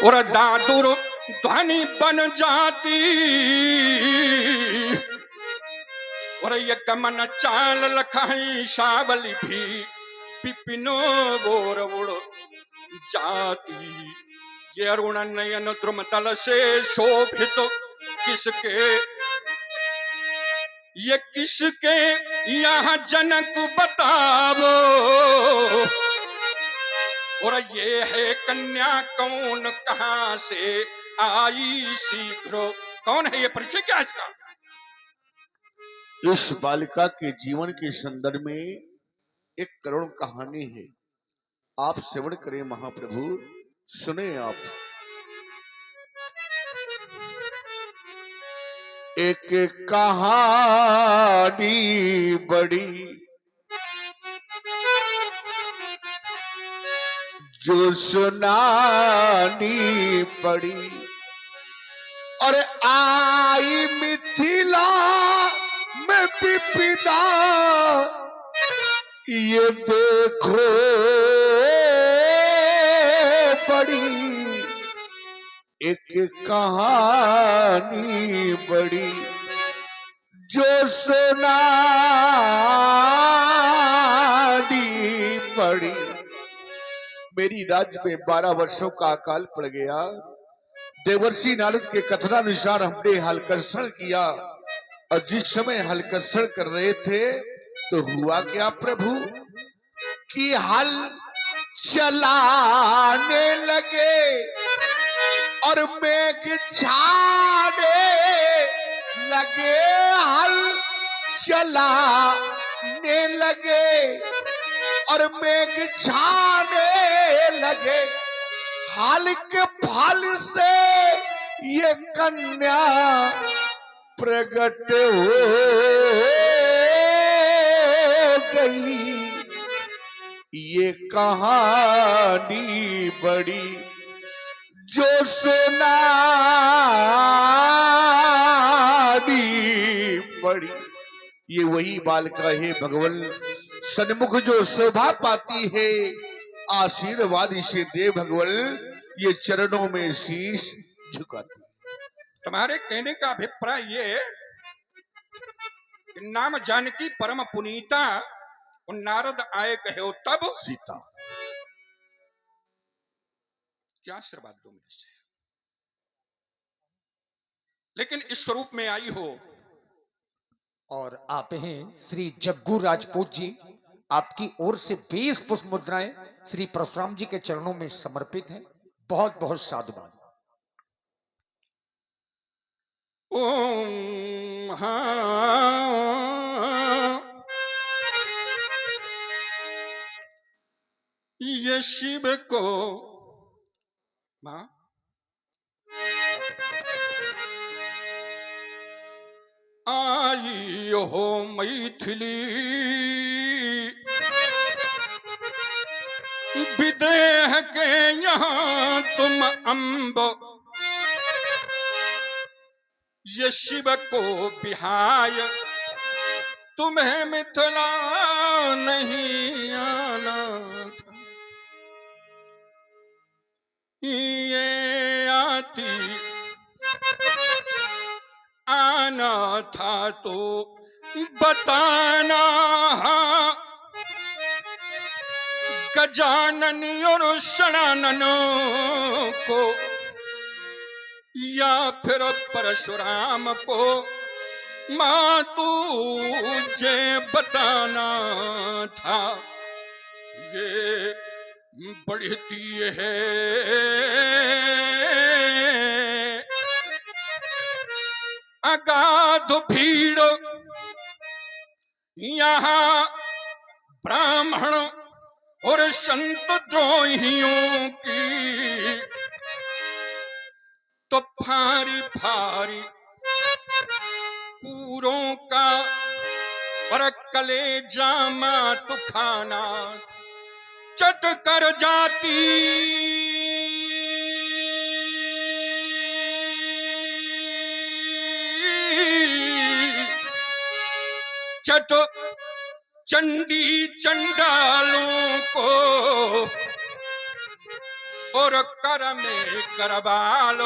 और दादुर ध्वनि बन जाती और ये कमन चाल लखाई शावली भी पिपिनो बोर उड़ जाती। ये अरुण नयन द्रुम तल से शोभित किसके ये किसके यहाँ जनक बतावो और ये है कन्या कौन कहां से आई शीघ्र। कौन है ये परिचय क्या इसका? इस बालिका के जीवन के संदर्भ में एक करुण कहानी है। आप श्रवण करें महाप्रभु, सुने आप। एक कहानी बड़ी जो सुनानी पड़ी और आई मिथिला में विपदा ये देखो बड़ी एक कहानी बड़ी जो सुनानी पड़ी। मेरी राज्य में 12 वर्षों का अकाल पड़ गया। देवर्षि नारद के कथनानुसार हमने हलकर्षण किया और जिस समय हलकर्षण कर रहे थे तो हुआ क्या प्रभु कि हल चलाने लगे और मेघ छाने लगे। हल चलाने लगे और मेघ छाने लगे। हाल के फल से ये कन्या प्रकट हो गई। ये कहानी बड़ी जो सुनानी पड़ी। ये वही बालिका है भगवान सन्मुख जो शोभा पाती है। आशीर्वाद इसे दे भगवान, ये चरणों में शीश झुकाती। तुम्हारे कहने का अभिप्राय ये नाम जानकी परम पुनीता और नारद आए कहे तब सीता क्या आशीर्वाद दो मैं से, लेकिन इस स्वरूप में आई हो। और आप हैं श्री जग्गू राजपूत जी, आपकी ओर से 20 पुष्प मुद्राएं श्री परशुराम जी के चरणों में समर्पित हैं। बहुत बहुत साधुवाद। ओम हाँ ये शिव को मां आई हो मैथिली विदेह के यहाँ तुम अम्ब ये शिव को बिहाय तुम्हें मिथिला नहीं आना था। ये आती आना था तो बताना गजानन और षडाननों को या फिर परशुराम को मां तुझे बताना था। ये बढ़ती है अगाध भीड़ यहाँ ब्राह्मण और संत द्रोहियों की तो फारी फारी पूरों का और कलेजा मात खाना चट कर जाती। चट चंडी चंडालों को और कर में करबाल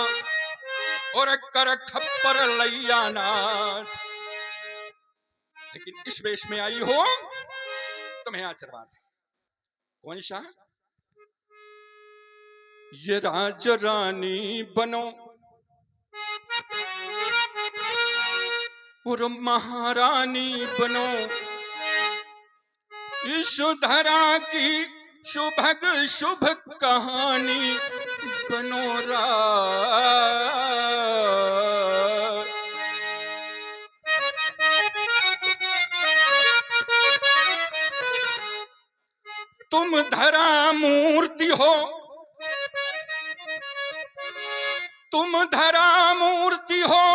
और कर खप्पर लैया नाथ। लेकिन इस वेश में आई हो तुम्हें आशीर्वाद है। कौन सा? ये राज रानी बनो और महारानी बनो, इस धरा की शुभग शुभ कहानी बनो तुम धरा मूर्ति हो, तुम धरा मूर्ति हो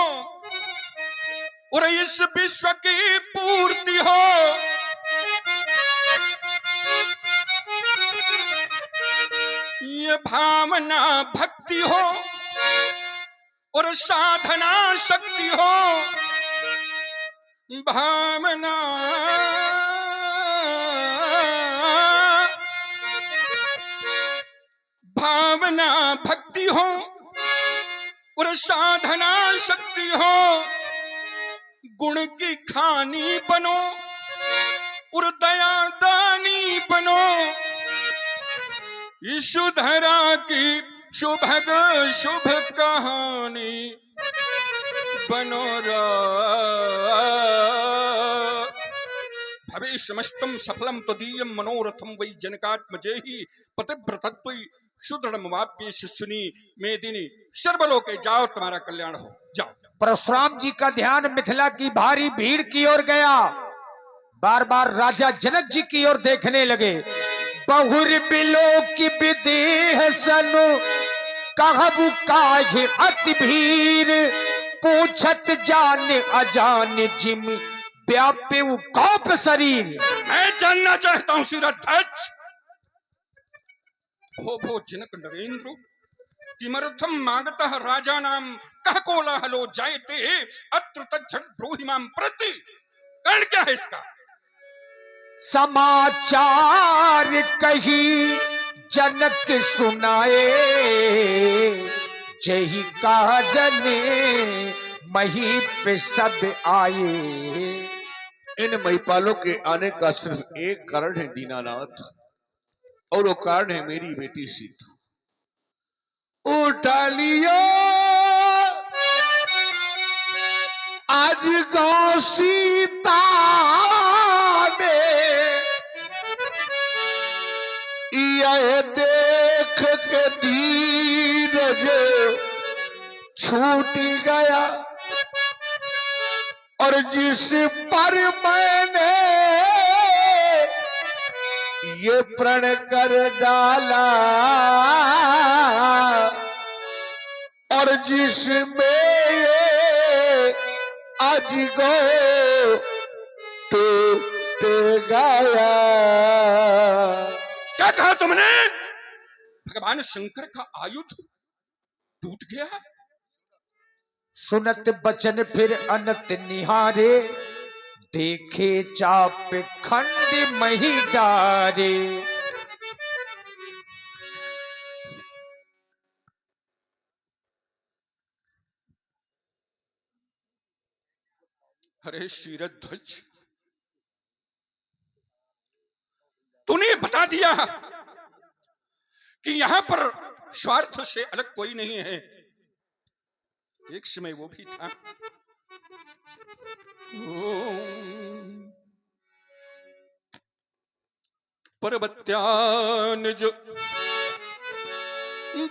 और इस विश्व की पूर्ति हो। ये भावना भक्ति हो और साधना शक्ति हो। भावना भावना भक्ति हो और साधना शक्ति हो। गुण की खानी बनो और दया दानी बनो, ईशु धरा की शुभग शुभ कहानी बनो भविष्यमस्तम सफलम तदीयम मनोरथम वै जनकात्मजेहि पतिव्रतत्वयि सुदृढ़मवाप्य सुनी मेदिनी। सर्वलोके जाओ, तुम्हारा कल्याण हो। जाओ। परशुराम जी का ध्यान मिथिला की भारी भीड़ की ओर गया। बार बार राजा जनक जी की ओर देखने लगे। बहुर बिलो की विदेह सनु कहबु काहे अति भीर, पूछत जान अजान जिम व्यापे कौप शरीर। मैं जानना चाहता हूं शिराध्यक्ष, भो जनक नरेंद्र किमर्थम मागतः राजा नाम कह कोलाहलो जायते अत्र तज्झट ब्रूहि मां प्रति। कारण क्या है इसका? समाचार कही जनक सुनाए, जही काजने मही पे सब आए। इन महिपालों के आने का सिर्फ एक कारण है दीनानाथ, और वो कारण है मेरी बेटी सीता। उठा लियो आज गौ सीता ने, यह देख के धीरज छूट गया, और जिस पर मैंने ये प्रण कर डाला, और जिसमें ये आज गो टूट गया। क्या कहा तुमने? भगवान शंकर का आयुध टूट गया? सुनत बचन फिर अनत निहारे, देखे चाप खंड मही डारे। अरे शीरध्वज, तूने बता दिया कि यहां पर स्वार्थ से अलग कोई नहीं है। एक समय वो भी था। पर्वत्यानुज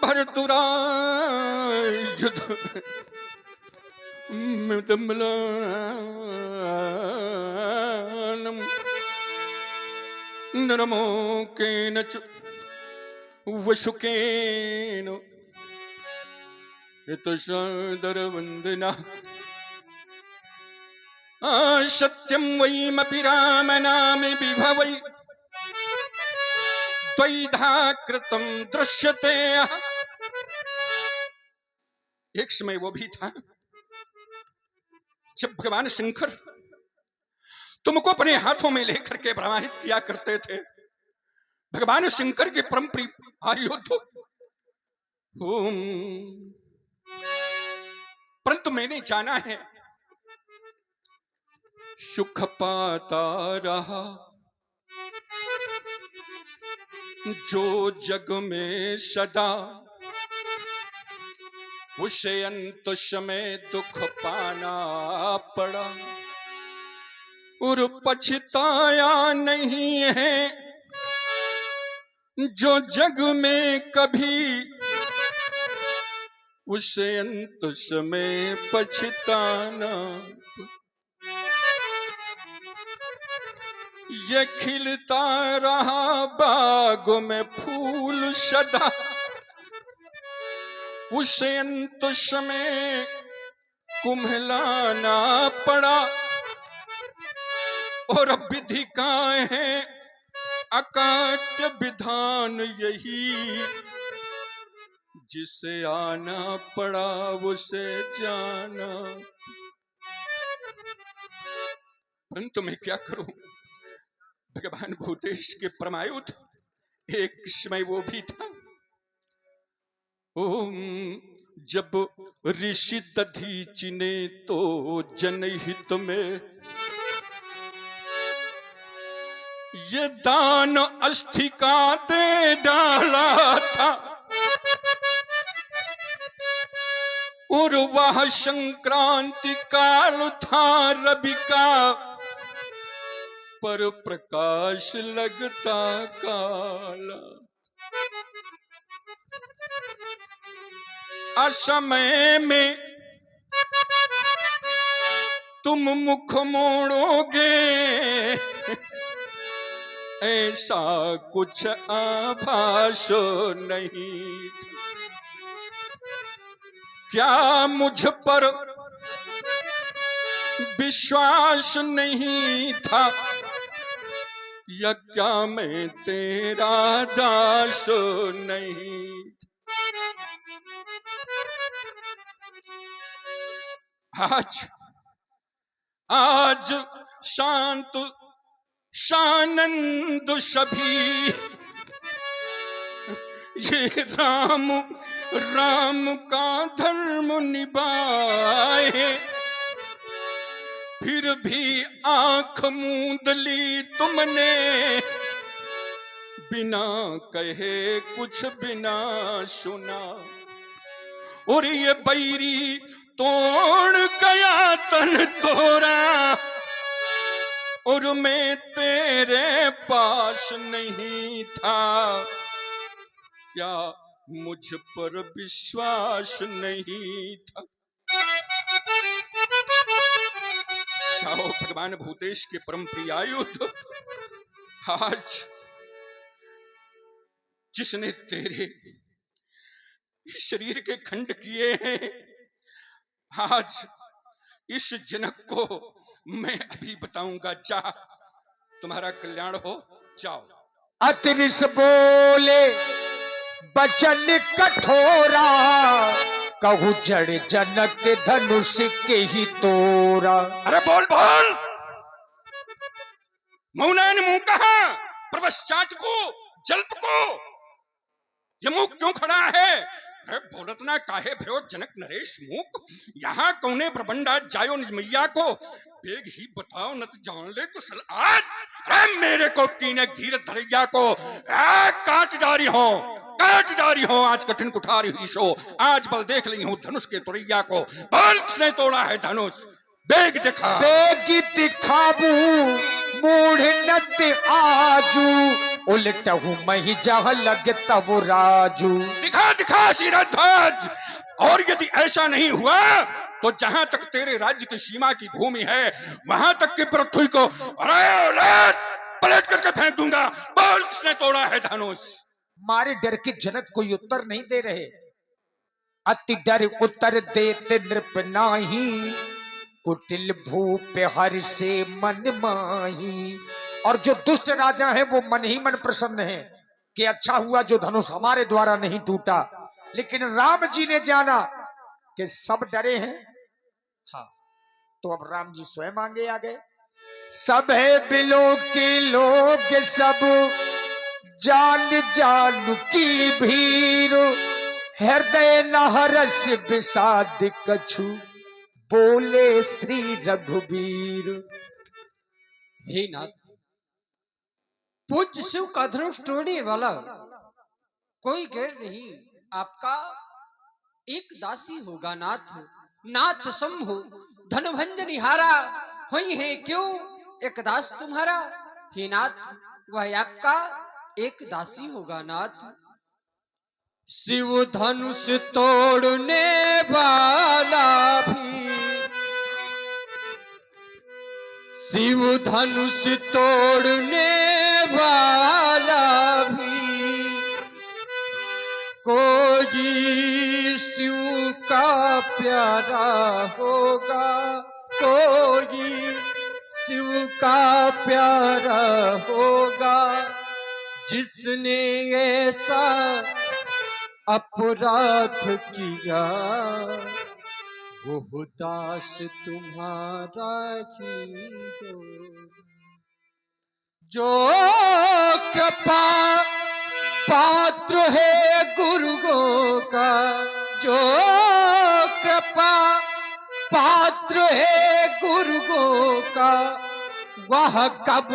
भरतुराज मृदम्लानम नरमो केन च वशुकेन यतसादर वंदना। सत्यम वैमपि रामनामे विभवै द्वैधा कृतं दृश्यते। एक समय वो भी था जब भगवान शंकर तुमको अपने हाथों में लेकर के प्रवाहित किया करते थे। भगवान शंकर के परम प्रिय आयुध परंतु मैंने जाना है सुख पाता रहा जो जग में सदा, उसे अंत समय दुख पाना पड़ा और पछताया नहीं है जो जग में कभी, उसे अंत समय पछताना। ये खिलता रहा बाग में फूल सदा, उसे अंत समय कुम्हलाना पड़ा और विधि का है अकाट विधान यही, जिसे आना पड़ा उसे जाना। परंतु मैं क्या करूं, भगवान भूतेश के परमायुध एक समय वो भी था। जब ऋषि दधीचि ने तो जनहित में ये दान अस्थि का दे डाला था और वह संक्रांति काल था रवि का, पर प्रकाश लगता काला। असमय में तुम मुख मोड़ोगे, ऐसा कुछ आभास नहीं। क्या मुझ पर विश्वास नहीं था या क्या मैं तेरा दास नहीं? आज शांत शानंद सभी ये राम राम का धर्म निभाए, फिर भी आंख मूंद ली तुमने, बिना कहे कुछ बिना सुना। और ये बैरी तोड़ गया तन तोरा और मैं तेरे पास नहीं था, क्या मुझ पर विश्वास नहीं था? जाओ भगवान भूतेश के परम प्रियायुध, आज जिसने तेरे शरीर के खंड किए हैं, आज इस जनक को मैं अभी बताऊंगा। जा, तुम्हारा कल्याण हो, जाओ। अतरिस बोले बचन कठोरा, कहू जड़ जनक धनुष के ही तोरा। अरे बोल बोल, मौनान मुंह कहा, प्रवश चाट को, जल्प को, ये मुंह क्यों खड़ा है? अरे बोलत ना काहे भयो जनक नरेश मूक, यहाँ कौने प्रबंडा जायो निज मैया को, बेग ही बताओ न तो जान ले कुशल आज। अरे मेरे को कीने धीर धरैया को काट जारी हो, आज कठिन कुठारी हुई सो, आज बल देख ली हूँ धनुष के तुरैया को। बोल किसने तोड़ा है धनुष, बेग दिखा। बेग दिखाबू मूढ़ नत आजू, उलटहू मही जह लग तब राजू। दिखा दिखा शिरध्वज, और यदि ऐसा नहीं हुआ तो जहां तक तेरे राज्य की सीमा की भूमि है वहां तक की पृथ्वी को पलट करके फेंक दूंगा। बोल किसने तोड़ा है धनुष? मारे डर के जनक कोई उत्तर नहीं दे रहे। अति डर उत्तर देते नृप नाही, कुटिल भूप हर से मन माही। और जो दुष्ट राजा है वो मन ही मन प्रसन्न है कि अच्छा हुआ जो धनुष हमारे द्वारा नहीं टूटा। लेकिन राम जी ने जाना कि सब डरे हैं। हाँ, तो अब राम जी स्वयं आगे आ गए। सब है बिलो के लोग सब, जान जान की भीड़, हृदय नहरस विषाद कछु, बोले श्री रघुबीर। हे नाथ, पूज्य शिव का धनुष तोड़ने वाला कोई गैर नहीं, आपका एक दासी होगा नाथ। नाथ शंभु धनभंजनी हारा हुई है क्यों एक दास तुम्हारा। हे नाथ, वह आपका एक दासी होगा नाथ। शिव धनुष तोड़ने वाला भी, शिव धनुष तोड़ने वाला भी, कोई शिव का प्यारा होगा, कोई शिव का प्यारा होगा, जिसने ऐसा अपराध किया, वो दास तुम्हारा ही हो। जो कृपा पात्र है गुरुओं का, जो कृपा पात्र है गुरुओं का, वह कब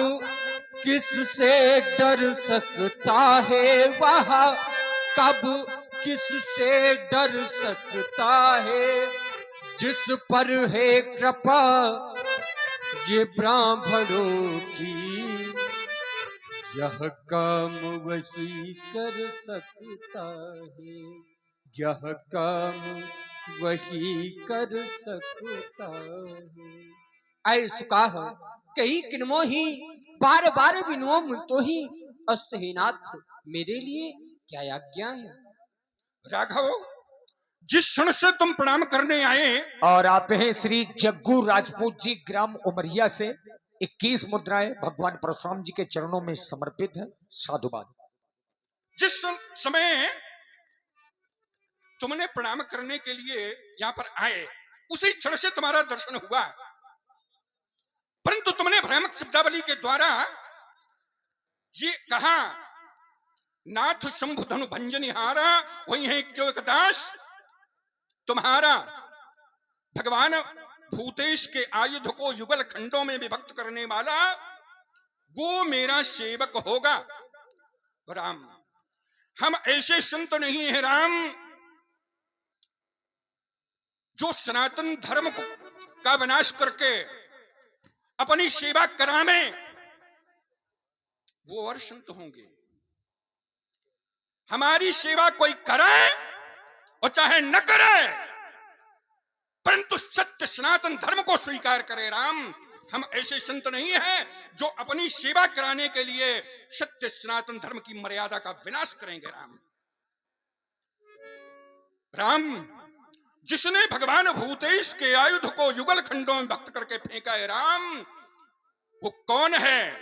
किससे डर सकता है, वह कब किससे डर सकता है। जिस पर है कृपा ये ब्राह्मणों की, यह काम वही कर सकता है, यह काम वही कर सकता है। ऐसु कह कई किनमो ही बार बार विनोम तो ही अस्तहीनाथ, मेरे लिए क्या आज्ञा है। राघव, जिस क्षण से तुम प्रणाम करने आए, और आप हैं श्री जग्गू राजपूत जी, ग्राम उमरिया से। 21 मुद्राएं भगवान परशुराम जी के चरणों में समर्पित है। साधुवाद। जिस समय तुमने प्रणाम करने के लिए यहां पर आए, उसी क्षण से तुम्हारा दर्शन हुआ, परंतु तुमने भ्रामक शब्दावली के द्वारा ये कहा, नाथ शंभु धनु भंजनी हारा वही है क्यों एक दास तुम्हारा। भगवान भूतेश के आयुध को युगल खंडों में विभक्त करने वाला वो मेरा सेवक होगा। राम, हम ऐसे संत नहीं है राम जो सनातन धर्म का विनाश करके अपनी सेवा करावे, वो और संत होंगे। हमारी सेवा कोई करे और चाहे न करे, परंतु सत्य सनातन धर्म को स्वीकार करे। राम, हम ऐसे संत नहीं हैं जो अपनी सेवा कराने के लिए सत्य सनातन धर्म की मर्यादा का विनाश करेंगे। राम, जिसने भगवान भूतेश के आयुध को युगल खंडों में भक्त करके फेंका है राम, वो कौन है?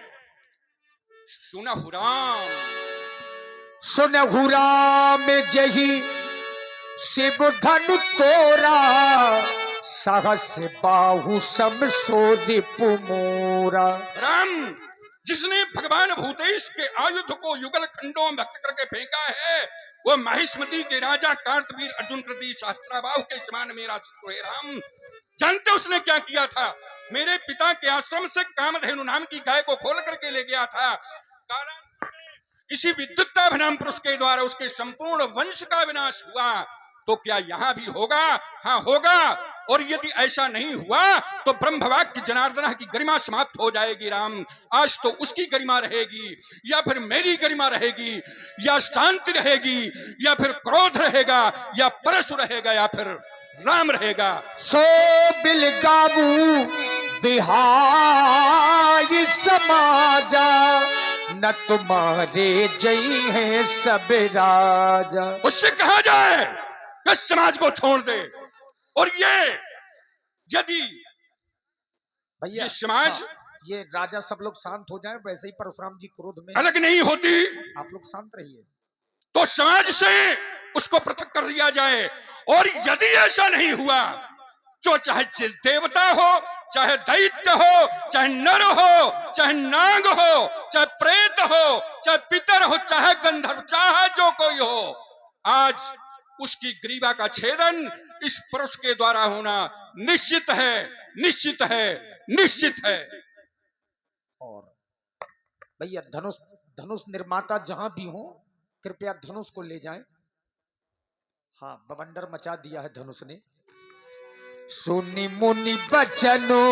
सुनहु राम। सुनहु राम जही शिव धनु तोरा, सहस बाहु सम सोदिप मोरा। राम, जिसने भगवान भूतेश के आयुध को युगल खंडों में भक्त करके फेंका है, वो माहिष्मती के राजा कार्तवीर अर्जुन प्रति शास्त्राबाहु के समान मेरा शत्रु है। राम, जानते उसने क्या किया था? मेरे पिता के आश्रम से कामधेनु नाम की गाय को खोल करके ले गया था। कालांतर में इसी विद्युत्ता नाम पुरुष के द्वारा उसके संपूर्ण वंश का विनाश हुआ। तो क्या यहां भी होगा? हाँ होगा। और यदि ऐसा नहीं हुआ तो ब्रह्मवाक्य जनार्दन की गरिमा समाप्त हो जाएगी। राम, आज तो उसकी गरिमा रहेगी या फिर मेरी गरिमा रहेगी, या शांति रहेगी या फिर क्रोध रहेगा, या परशु रहेगा या फिर राम रहेगा। सो बिल गाबू बिहाई समाजा, न तुम्हारे जई है सब राजा। उससे कहा जाए कि समाज को छोड़ दे। और ये यदि भैया ये समाज हाँ, ये राजा सब लोग शांत हो जाएं, वैसे ही परशुराम जी क्रोध में अलग नहीं होती, आप लोग शांत रहिए। तो समाज से उसको पृथक कर दिया जाए। और यदि ऐसा नहीं हुआ तो चाहे देवता हो, चाहे दैत्य हो, चाहे नर हो, चाहे नाग हो, चाहे प्रेत हो, चाहे पितर हो, चाहे गंधर्व, चाहे जो कोई हो, आज उसकी ग्रीवा का छेदन इस पुरुष के द्वारा होना निश्चित है, निश्चित है, निश्चित है। और भैया धनुष धनुष निर्माता जहां भी हो कृपया धनुष को ले जाएं। हाँ, बवंडर मचा दिया है धनुष ने। सुनी मुनि बचनो